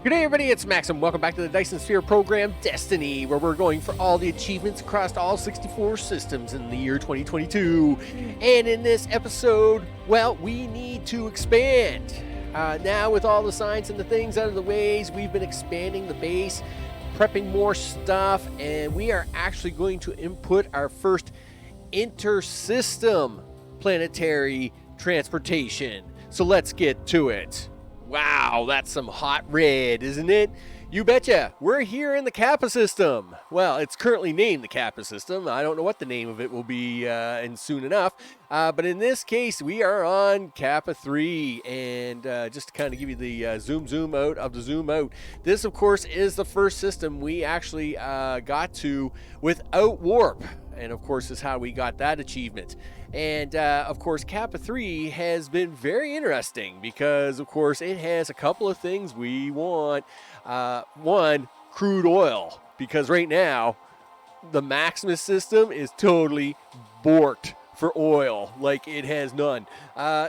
Good day, everybody. It's Max, and welcome back to the Dyson Sphere Program Destiny, where we're going for all the achievements across all 64 systems in the year 2022. And in this episode, well, we need to expand. Now, with all the science and the things out of the ways, we've been expanding the base, prepping more stuff, and we are actually going to input our first inter-system planetary transportation. So let's get to it. Wow, that's some hot red, isn't it? You betcha. We're here in the Kappa system. Well, it's currently named the Kappa system. I don't know what the name of it will be and soon enough. But in this case, we are on Kappa 3. And just to kind of give you the zoom out of the zoom out. This, of course, is the first system we actually got to without warp. And, of course, is how we got that achievement. And, of course, Kappa 3 has been very interesting because, of course, it has a couple of things we want. One, crude oil, because right now the Maximus system is totally borked for oil, like it has none.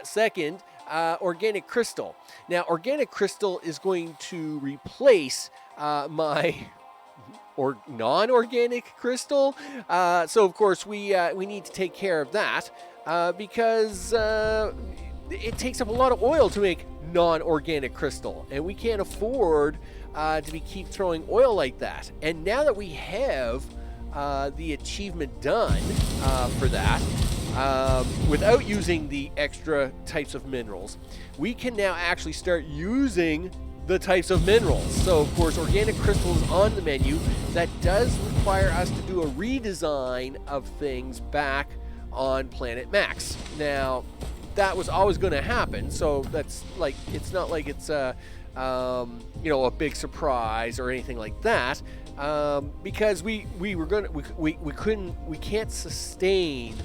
Second, organic crystal. Now, organic crystal is going to replace my or non-organic crystal. So of course we need to take care of that because it takes up a lot of oil to make non-organic crystal, and we can't afford to keep throwing oil like that. And now that we have the achievement done for that, without using the extra types of minerals, we can now actually start using the types of minerals. So of course organic crystals on the menu. That does require us to do a redesign of things back on Planet Max. Now that was always going to happen, so that's like, it's not like it's a big surprise or anything like that, because we can't sustain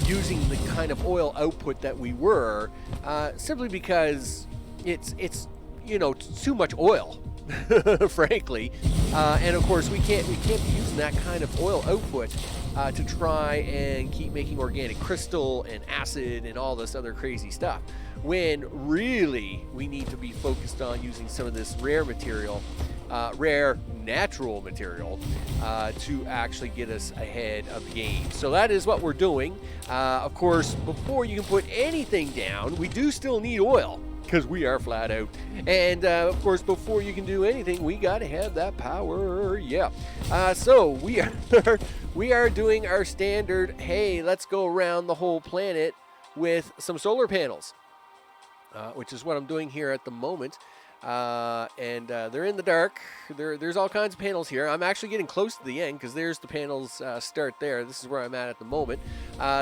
using the kind of oil output that we were, simply because it's too much oil, frankly, and of course we can't be using that kind of oil output to try and keep making organic crystal and acid and all this other crazy stuff, when really we need to be focused on using some of this rare material, rare natural material, to actually get us ahead of the game. So that is what we're doing. Of course, before you can put anything down, we do still need oil, because we are flat out. And of course, before you can do anything, we got to have that power. Yeah. So we are doing our standard, hey, let's go around the whole planet with some solar panels, which is what I'm doing here at the moment. And they're in the dark. There's all kinds of panels here. I'm actually getting close to the end because there's the panels start there. This is where I'm at the moment.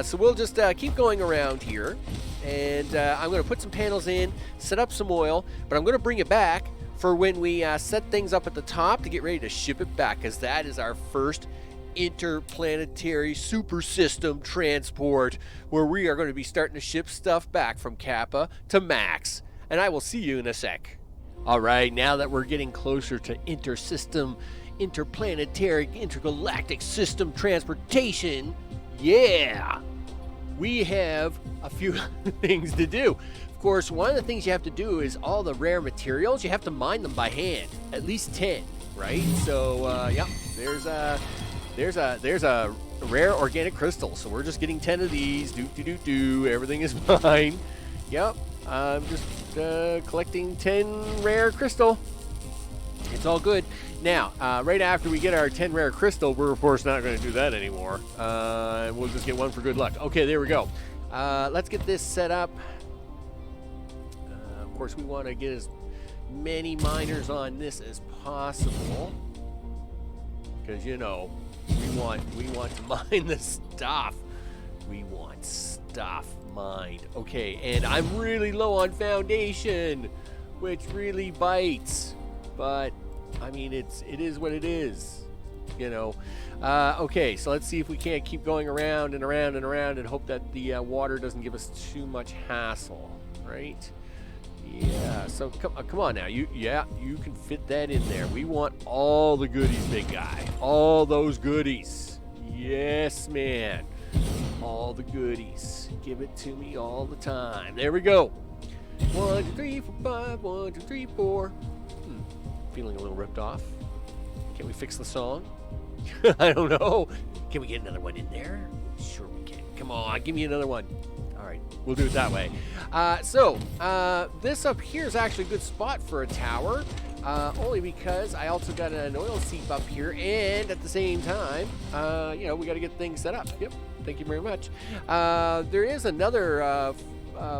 So we'll just keep going around here, and I'm going to put some panels in, set up some oil, but I'm going to bring it back for when we set things up at the top to get ready to ship it back, because that is our first interplanetary super system transport, where we are going to be starting to ship stuff back from Kappa to Max. And I will see you in a sec. All right, now that we're getting closer to intersystem, interplanetary, intergalactic system transportation, yeah, we have a few things to do. Of course, one of the things you have to do is all the rare materials, you have to mine them by hand, at least 10, right? So, yeah, there's a rare organic crystal. So we're just getting 10 of these. Everything is fine. Yep, I'm just collecting 10 rare crystal. It's all good. Now, right after we get our 10 rare crystal, we're of course not going to do that anymore. We'll just get one for good luck. Okay, there we go. Let's get this set up. Of course, we want to get as many miners on this as possible, because we want to mine the stuff. We want stuff mined. Okay, and I'm really low on foundation, which really bites, but I mean, it is what it is, okay, so let's see if we can't keep going around and around and around and hope that the water doesn't give us too much hassle, right? Yeah, so come on now, you can fit that in there. We want all the goodies, big guy, all those goodies. Yes, man. All the goodies. Give it to me all the time. There we go. 1, 2, 3, 4, 5. 1, 2, 3, 4. Feeling a little ripped off. Can we fix the song? I don't know. Can we get another one in there? Sure we can. Come on, give me another one. All right, we'll do it that way. This up here is actually a good spot for a tower. Only because I also got an oil seep up here, and at the same time, we got to get things set up. Yep, thank you very much. There is another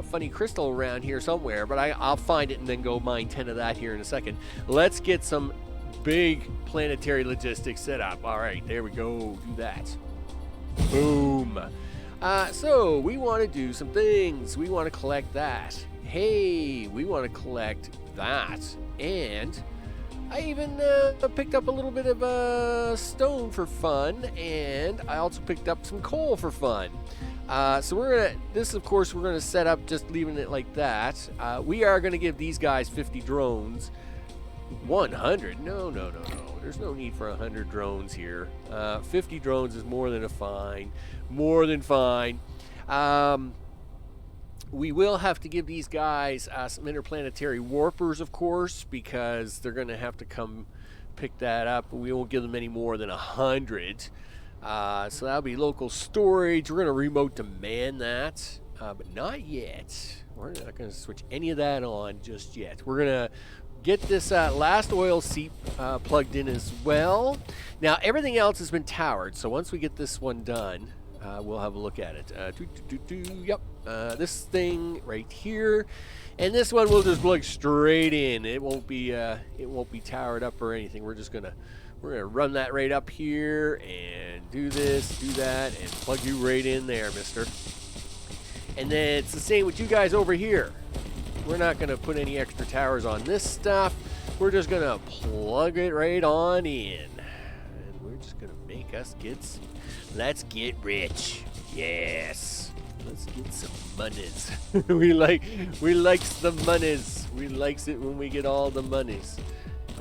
funny crystal around here somewhere, but I'll find it and then go mine 10 of that here in a second. Let's get some big planetary logistics set up. All right, there we go. Do that. Boom. So we want to do some things. We want to collect that. Hey, we want to collect that. And I even picked up a little bit of stone for fun, and I also picked up some coal for fun. So we're gonna set up just leaving it like that. We are gonna give these guys 50 drones. 100? No. There's no need for 100 drones here. 50 drones is more than fine. More than fine. We will have to give these guys some interplanetary warpers, of course, because they're going to have to come pick that up. We won't give them any more than 100. So that'll be local storage. We're going to remote demand that, but not yet. We're not going to switch any of that on just yet. We're going to get this last oil seep plugged in as well. Now, everything else has been towered, so once we get this one done, we'll have a look at it. Yep. This thing right here, and this one we'll just plug straight in. It won't be towered up or anything. We're gonna run that right up here and do this, do that, and plug you right in there, mister. And then it's the same with you guys over here. We're not gonna put any extra towers on this stuff. We're just gonna plug it right on in, and we're just gonna make us let's get rich. Yes. Let's get some monies. we likes the monies. We likes it when we get all the monies.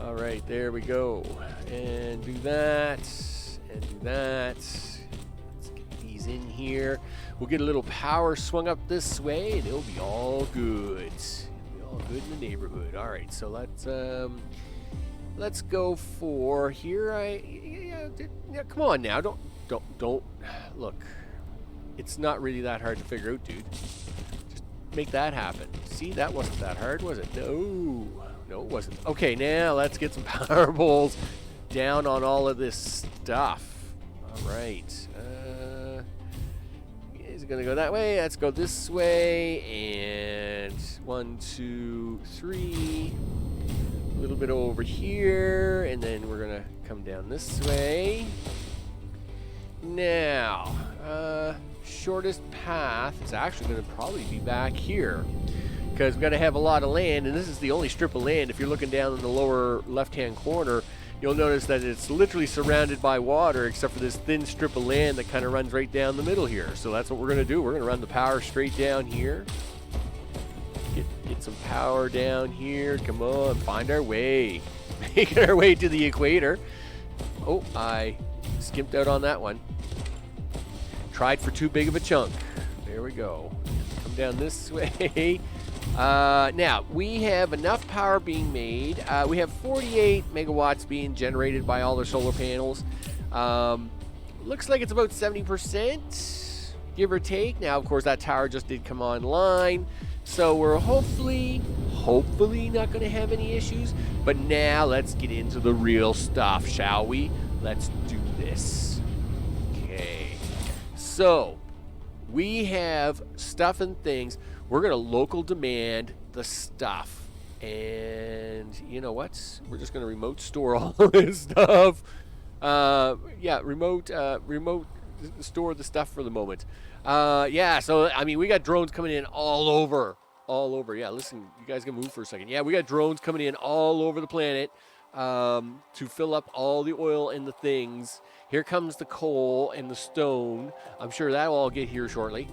All right, there we go. And do that. And do that. Let's get these in here. We'll get a little power swung up this way, and it'll be all good. It'll be all good in the neighborhood. All right, so let's go for here. Come on now. Don't look. It's not really that hard to figure out, dude. Just make that happen. See, that wasn't that hard, was it? No, it wasn't. Okay, now let's get some power poles down on all of this stuff. All right. Is it gonna go that way? Let's go this way. And 1, 2, 3. A little bit over here, and then we're gonna come down this way. Now, shortest path is actually going to probably be back here, because we've got to have a lot of land, and this is the only strip of land. If you're looking down in the lower left-hand corner, you'll notice that it's literally surrounded by water, except for this thin strip of land that kind of runs right down the middle here. So that's what we're going to do. We're going to run the power straight down here. Get some power down here. Come on, find our way. Making our way to the equator. Oh, I skimped out on that one. Tried for too big of a chunk. There we go. Come down this way. Now, we have enough power being made. We have 48 megawatts being generated by all the solar panels. Looks like it's about 70%, give or take. Now, of course, that tower just did come online. So we're hopefully not going to have any issues. But now, let's get into the real stuff, shall we? Let's do this. Okay. So, we have stuff and things. We're going to local demand the stuff. And you know what? We're just going to remote store all of this stuff. Remote store the stuff for the moment. So, I mean, we got drones coming in all over. Yeah, listen, you guys can move for a second. Yeah, we got drones coming in all over the planet to fill up all the oil and the things. Here comes the coal and the stone. I'm sure that will all get here shortly.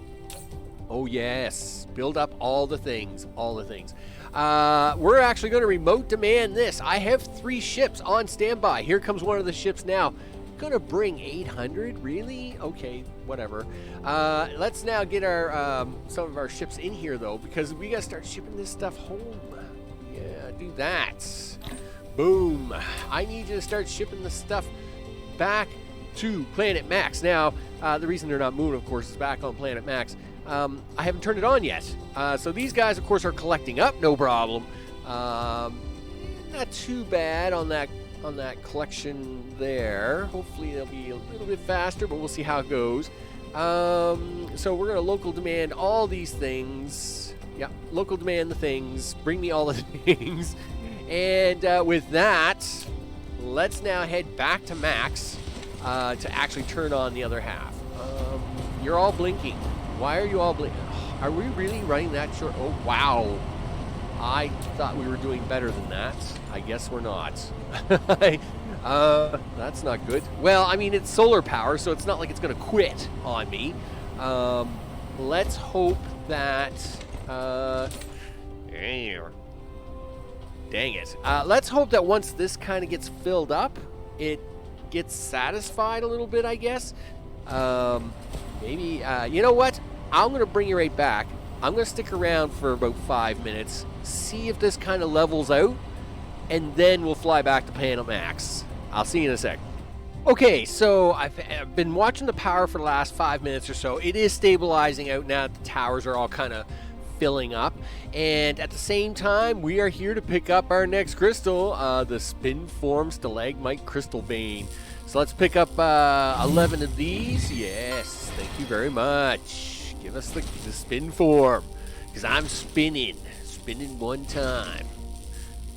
Oh, yes. Build up all the things. We're actually going to remote demand this. I have 3 ships on standby. Here comes one of the ships now. gonna bring 800, really? Okay, whatever. Let's now get our some of our ships in here though, because we gotta start shipping this stuff home. Yeah, do that. Boom. I need you to start shipping the stuff back to Planet Max. Now, the reason they're not moving, of course, is back on Planet Max. I haven't turned it on yet. So these guys, of course, are collecting up, no problem. Not too bad on that collection there. Hopefully they'll be a little bit faster, but we'll see how it goes. So we're going to local demand all these things. Yeah, local demand the things. Bring me all the things. And with that, let's now head back to Max to actually turn on the other half. You're all blinking. Why are you all blinking? Are we really running that short? Oh, wow. I thought we were doing better than that. I guess we're not. That's not good. Well, I mean, it's solar power, so it's not like it's going to quit on me. Let's hope that... dang it. Let's hope that once this kind of gets filled up, it gets satisfied a little bit, I guess. Maybe, you know what? I'm going to bring you right back. I'm going to stick around for about 5 minutes, see if this kind of levels out, and then we'll fly back to Planet Max. I'll see you in a sec. Okay, so I've been watching the power for the last 5 minutes or so. It is stabilizing out now that the towers are all kind of filling up, and at the same time we are here to pick up our next crystal, the spin form stalagmite crystal vein. So let's pick up 11 of these. Yes, thank you very much. Give us the spin form, because I'm spinning one time.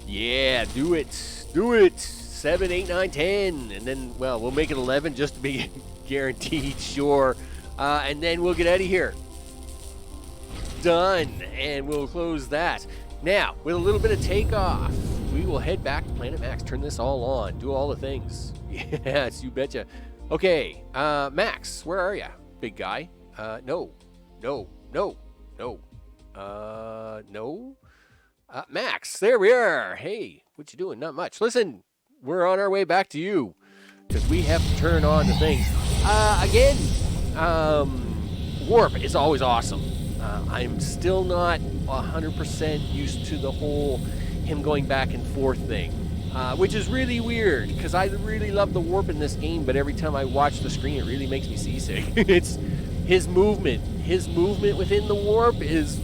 Yeah, do it 7, 8, 9, 10, and then, well, we'll make it 11 just to be guaranteed sure, and then we'll get out of here. Done, and we'll close that. Now, with a little bit of takeoff, we will head back to Planet Max, turn this all on, do all the things. Yes, you betcha. Okay, Max, where are you, big guy? No. Max, there we are. Hey, what you doing? Not much. Listen, we're on our way back to you, because we have to turn on the things. Again, warp is always awesome. I'm still not 100% used to the whole him going back and forth thing, which is really weird, because I really love the warp in this game, but every time I watch the screen, it really makes me seasick. It's his movement within the warp is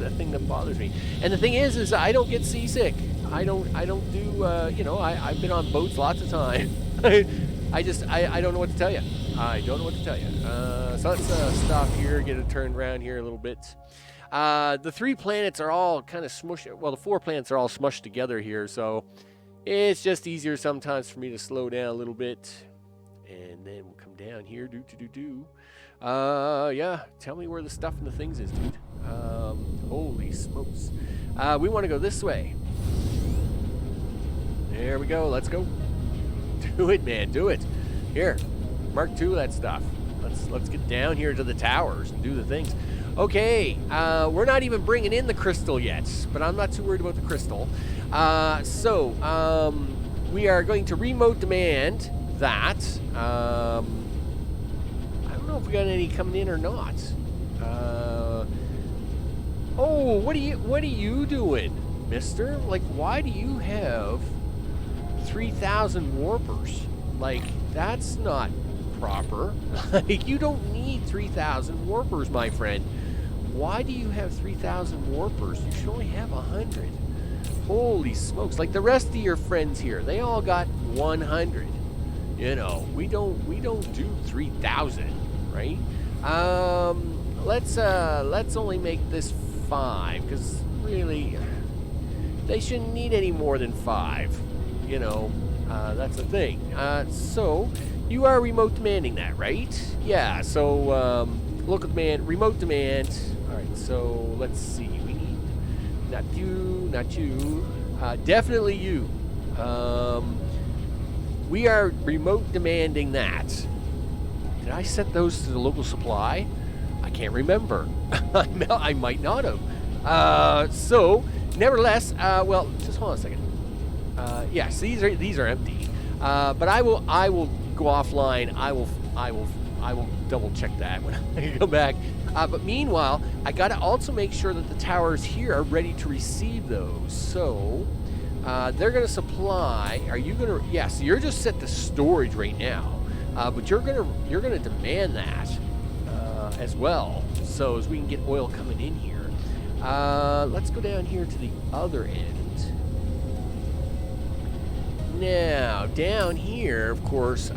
a thing that bothers me. And the thing is I don't get seasick. I don't do, I've been on boats lots of time. I don't know what to tell you. I don't know what to tell you. So let's stop here, get it turned around here a little bit. The 3 planets are all kind of smushed. Well, the 4 planets are all smushed together here, so it's just easier sometimes for me to slow down a little bit. And then we'll come down here. Yeah, tell me where the stuff and the things is, dude. Holy smokes. We want to go this way. There we go. Let's go. Do it, man. Do it. Here. Mark II that stuff. Let's get down here to the towers and do the things. Okay. We're not even bringing in the crystal yet, but I'm not too worried about the crystal. So we are going to remote demand that. I don't know if we got any coming in or not. Oh, what are you doing, mister? Like, why do you have 3,000 warpers? Like, that's not proper. Like, you don't need 3,000 warpers, my friend. Why do you have 3,000 warpers? You should only have 100. Holy smokes. Like the rest of your friends here, they all got 100. You know, we don't do 3,000, right? Let's only make this 5, because really they shouldn't need any more than 5. You know, that's the thing. So you are remote demanding that, right? Yeah. So local demand, remote demand. All right. So let's see. We need not you, definitely you. We are remote demanding that. Did I set those to the local supply? I can't remember. I might not have. So, nevertheless, well, just hold on a second. Yes, these are empty. But I will go offline. I will double check that when I come back. But meanwhile, I got to also make sure that the towers here are ready to receive those. So they're going to supply. Are you going to? Yes, you're just set to storage right now, but you're gonna demand that as well. So as we can get oil coming in here. Let's go down here to the other end. Now, down here, of course,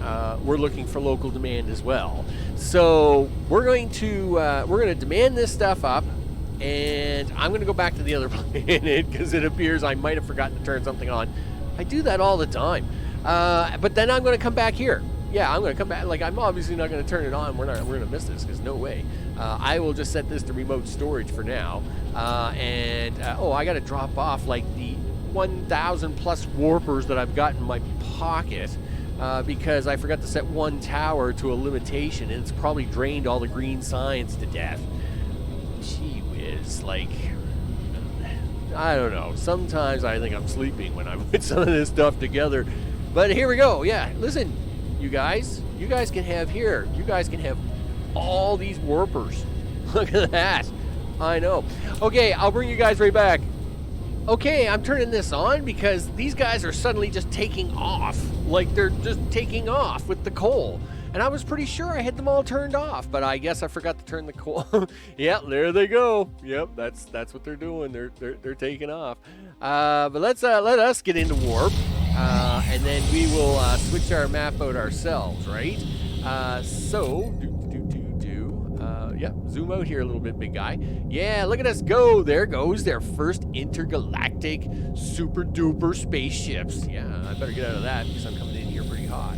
we're looking for local demand as well. So we're going to demand this stuff up, and I'm going to go back to the other planet because it appears I might have forgotten to turn something on. I do that all the time. But then I'm going to come back here. Yeah, I'm going to come back. Like, I'm obviously not going to turn it on. We're going to miss this because no way. I will just set this to remote storage for now. Oh, I got to drop off like the 1,000 plus warpers that I've got in my pocket because I forgot to set one tower to a limitation, and it's probably drained all the green science to death. Gee whiz, like, I don't know. Sometimes I think I'm sleeping when I put some of this stuff together. But here we go. Yeah, listen, you guys can have here. You guys can have all these warpers. Look at that. I know. Okay, I'll bring you guys right back. Okay, I'm turning this on because these guys are suddenly just taking off. Like, they're just taking off with the coal. And I was pretty sure I had them all turned off, but I guess I forgot to turn the coal. Yeah, there they go. Yep, that's what they're doing. They're taking off. But let us get into warp, and then we will switch our map out ourselves, right? Yeah, zoom out here a little bit, big guy. Yeah, look at us go. There goes their first intergalactic super duper spaceships. Yeah, I better get out of that because I'm coming in here pretty hot.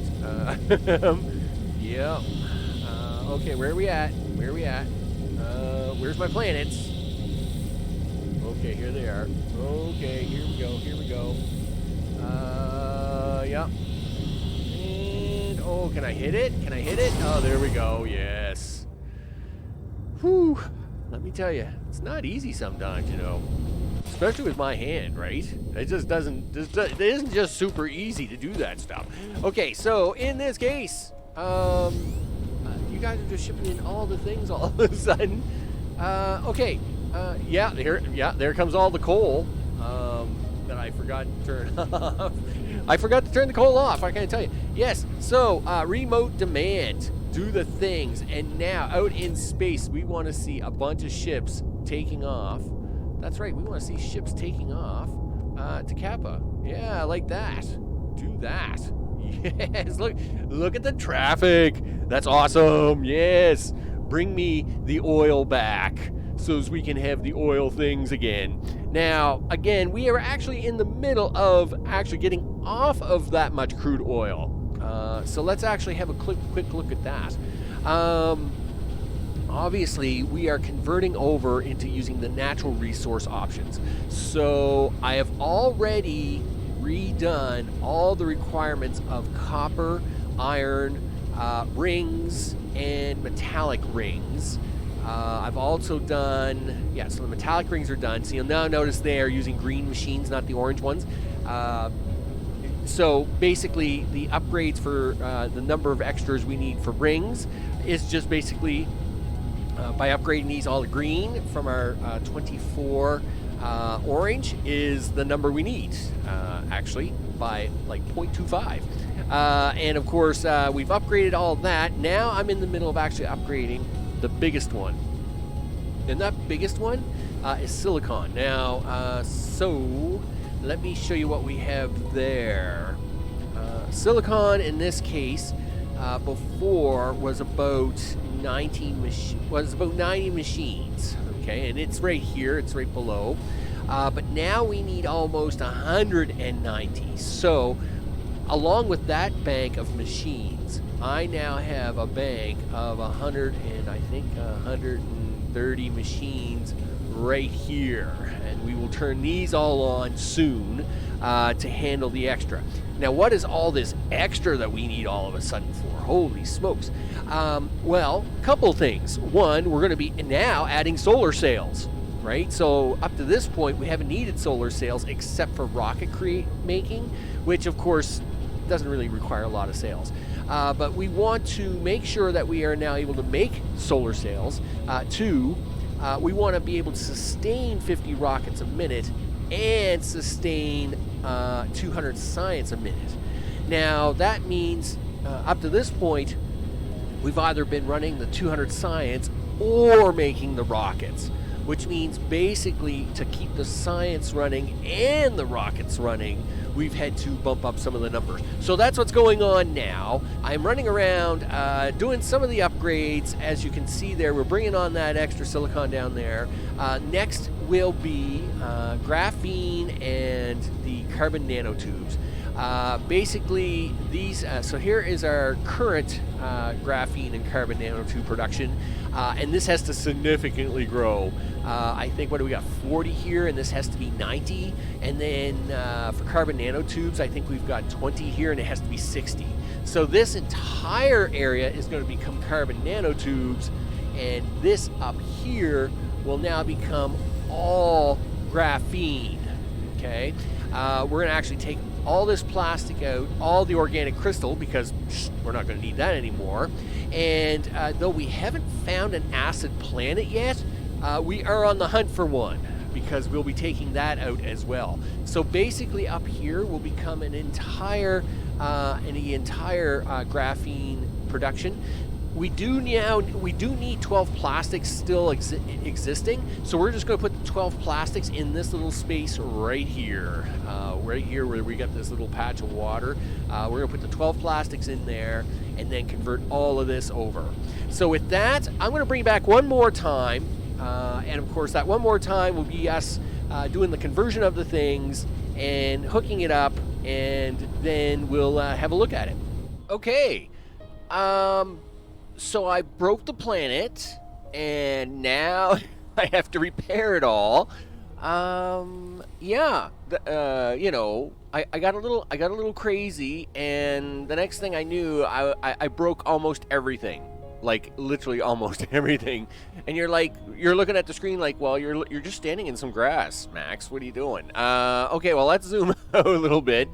Yeah. Okay, where are we at? Where's my planets? Okay, here they are. Okay, here we go. Yeah. And, oh, can I hit it? Oh, there we go, yes. Whew, let me tell you, it's not easy sometimes, you know, especially with my hand, right? It isn't just super easy to do that stuff. Okay, so in this case, you guys are just shipping in all the things all of a sudden. Okay, there comes all the coal that I forgot to turn off. I forgot to turn the coal off, I can't tell you. Yes, so remote demand. Do the things, and now out in space we want to see a bunch of ships taking off. That's right, we want to see ships taking off to Kappa. Yeah, like that. Do that. Yes, look at the traffic. That's awesome. Yes, bring me the oil back so as we can have the oil things again. Now, again, we are actually in the middle of actually getting off of that much crude oil. So let's actually have a quick look at that. Obviously, we are converting over into using the natural resource options. So I have already redone all the requirements of copper, iron, rings, and metallic rings. I've also done, yeah, so the metallic rings are done. So you'll now notice they are using green machines, not the orange ones. So basically, the upgrades for the number of extras we need for rings is just basically by upgrading these all to green from our 24 orange is the number we need, actually, by like 0.25. And of course, we've upgraded all of that. Now I'm in the middle of actually upgrading the biggest one. And that biggest one is silicon. Now, so let me show you what we have there. Silicon in this case before was about 90 machines. Okay, and it's right here, it's right below. But now we need almost 190. So along with that bank of machines, I now have a bank of 130 machines right here, and we will turn these all on soon to handle the extra. Now, what is all this extra that we need all of a sudden for? Holy smokes. Well, a couple things. One, we're going to be now adding solar sails, right? So up to this point, we haven't needed solar sails except for rocket making, which of course, doesn't really require a lot of sails. But we want to make sure that we are now able to make solar sails. Two, we want to be able to sustain 50 rockets a minute and sustain 200 science a minute. Now that means up to this point, we've either been running the 200 science or making the rockets, which means basically to keep the science running and the rockets running, we've had to bump up some of the numbers. So that's what's going on now. I'm running around doing some of the upgrades. As you can see there, we're bringing on that extra silicon down there. Next will be graphene and the carbon nanotubes. Basically, these, so here is our current graphene and carbon nanotube production, and this has to significantly grow. I think, what do we got, 40 here, and this has to be 90, and then for carbon nanotubes, I think we've got 20 here, and it has to be 60. So this entire area is going to become carbon nanotubes, and this up here will now become all graphene, okay? We're going to actually take all this plastic out, all the organic crystal, because we're not going to need that anymore. And though we haven't found an acid planet yet, we are on the hunt for one, because we'll be taking that out as well. So basically up here will become an entire graphene production. We do need 12 plastics still existing, so we're just going to put the 12 plastics in this little space right here where we got this little patch of water. We're going to put the 12 plastics in there and then convert all of this over. So with that, I'm going to bring back one more time, and of course that one more time will be us doing the conversion of the things and hooking it up, and then we'll have a look at it. Okay. So I broke the planet, and now I have to repair it all. Yeah, you know, I got a little crazy, and the next thing I knew, I broke almost everything, like literally almost everything. And you're looking at the screen like, well, you're just standing in some grass, Max. What are you doing? Okay, well, let's zoom out a little bit.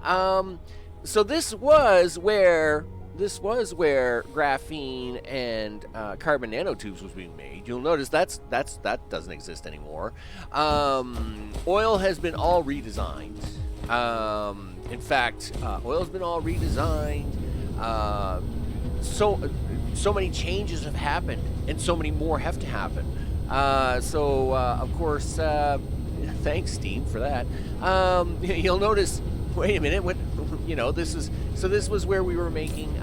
So this was where graphene and carbon nanotubes was being made. You'll notice that doesn't exist anymore. Oil has been all redesigned. In fact, oil has been all redesigned. So many changes have happened, and so many more have to happen. Of course, thanks Steam for that. You'll notice. Wait a minute, what? You know, this was where we were making,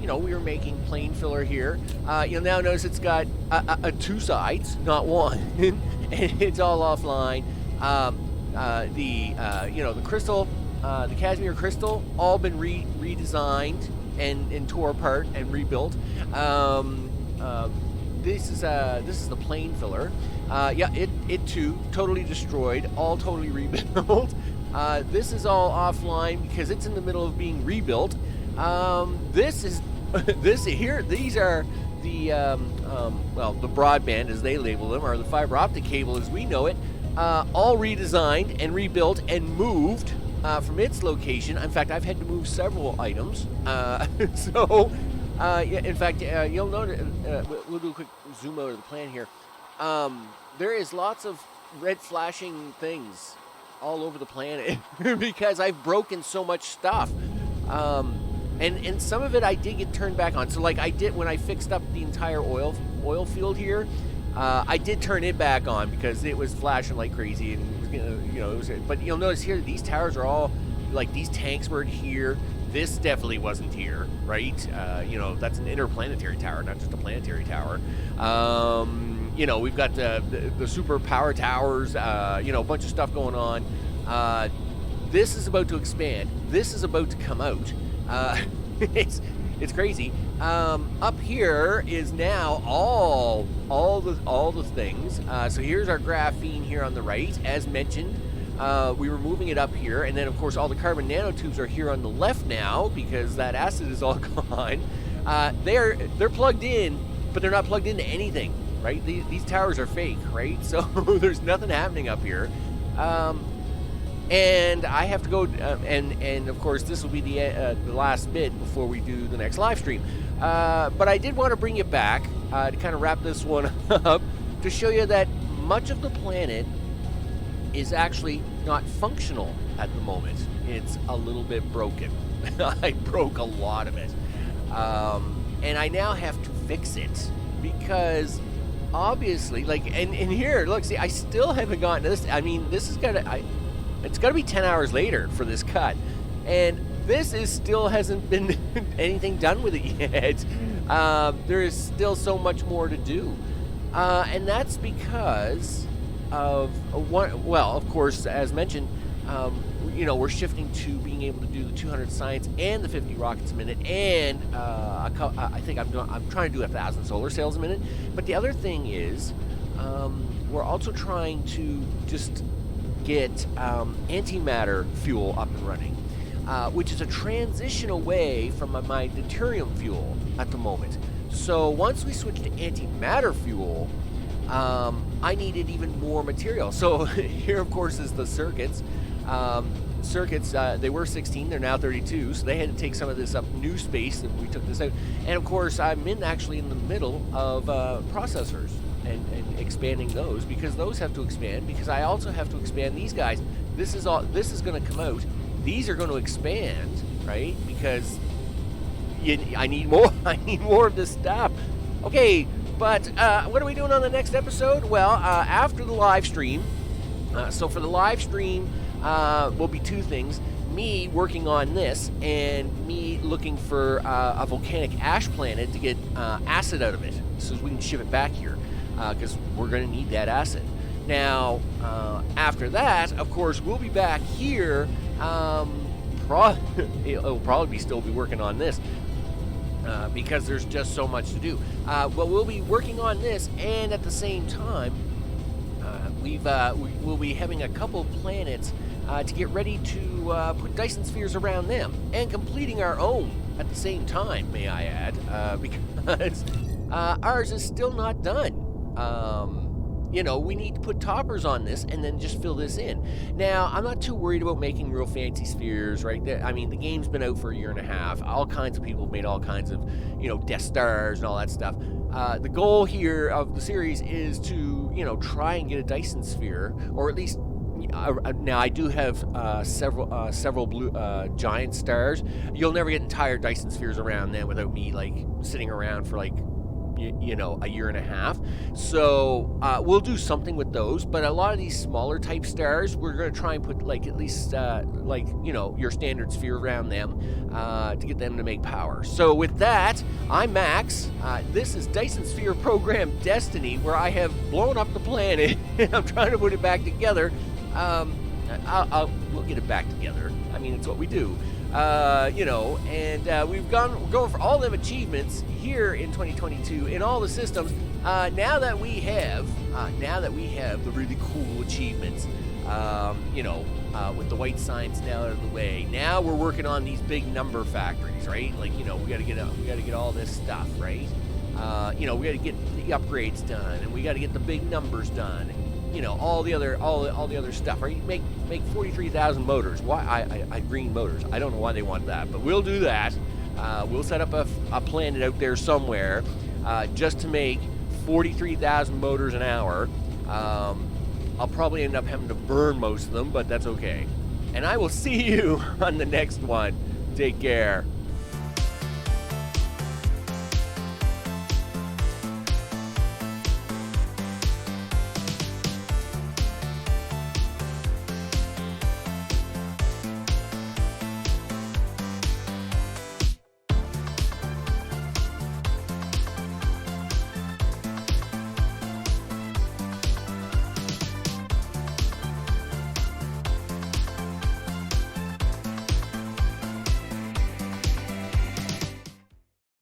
we were making plane filler here. You'll now notice it's got two sides, not one, and it's all offline. The crystal, the cashmere crystal, all been redesigned and tore apart and rebuilt. This is the plane filler. It too totally destroyed, all totally rebuilt. This is all offline because it's in the middle of being rebuilt. These are the the broadband, as they label them, or the fiber optic cable as we know it, all redesigned and rebuilt and moved from its location. In fact, I've had to move several items. In fact, you'll notice, we'll do a quick zoom out of the plan here. There is lots of red flashing things all over the planet because I've broken so much stuff. And some of it I did get turned back on. So like I did when I fixed up the entire oil field here, I did turn it back on because it was flashing like crazy, and it was. But you'll notice here these towers are all like, these tanks were here. This definitely wasn't here, right? That's an interplanetary tower, not just a planetary tower. We've got the super power towers, a bunch of stuff going on. This is about to expand. This is about to come out. It's crazy. Up here is now all the things. So here's our graphene here on the right, as mentioned. We were moving it up here, and then of course all the carbon nanotubes are here on the left now because that acid is all gone. They're plugged in, but they're not plugged into anything, right? These towers are fake, right? So there's nothing happening up here. And I have to go, and of course this will be the last bit before we do the next live stream. But I did want to bring you back to kind of wrap this one up to show you that much of the planet is actually not functional at the moment. It's a little bit broken. I broke a lot of it, and I now have to fix it because obviously, like, and here, look, see, I still haven't gotten to this. I mean, this is it's gotta be 10 hours later for this cut, and this is still hasn't been anything done with it yet. There is still so much more to do, and that's because of well, of course, as mentioned, we're shifting to being able to do the 200 science and the 50 rockets a minute, and I think I'm trying to do 1,000 solar sails a minute. But the other thing is, we're also trying to just get antimatter fuel up and running, which is a transition away from my deuterium fuel at the moment. So once we switch to antimatter fuel, I needed even more material. So here, of course, is the circuits. They were 16, they're now 32, so they had to take some of this up new space, and we took this out. And of course, I'm actually in the middle of processors and expanding those, because those have to expand, because I also have to expand these guys. This is going to come out. These are going to expand, right? Because I need more. I need more of this stuff. Okay, but what are we doing on the next episode? Well, after the live stream. So for the live stream, will be two things: me working on this, and me looking for a volcanic ash planet to get acid out of it, so we can ship it back here, because we're going to need that acid. Now, after that, of course, we'll be back here. It'll probably still be working on this, because there's just so much to do. But we'll be working on this, and at the same time, we'll be having a couple planets to get ready to put Dyson Spheres around them, and completing our own at the same time, may I add, because ours is still not done. We need to put toppers on this and then just fill this in. Now, I'm not too worried about making real fancy spheres, right? I mean, the game's been out for a year and a half. All kinds of people have made all kinds of, Death Stars and all that stuff. The goal here of the series is to, try and get a Dyson Sphere, or at least, now I do have several blue giant stars. You'll never get entire Dyson Spheres around them without me, sitting around for, a year and a half. So we'll do something with those, but a lot of these smaller type stars, we're going to try and put at least your standard sphere around them to get them to make power. So with that, I'm Max. This is Dyson Sphere Program Destiny, where I have blown up the planet and I'm trying to put it back together. We'll get it back together. I mean, it's what we do. We're going for all them achievements here in 2022 in all the systems. Now that we have the really cool achievements, with the white science now out of the way, now we're working on these big number factories, right? We got to get all this stuff, right? We got to get the upgrades done, and we got to get the big numbers done. All the other stuff, right? Make 43,000 motors. Why? I green motors. I don't know why they want that, but we'll do that. We'll set up a planet out there somewhere just to make 43,000 motors an hour. I'll probably end up having to burn most of them, but that's okay. And I will see you on the next one. Take care.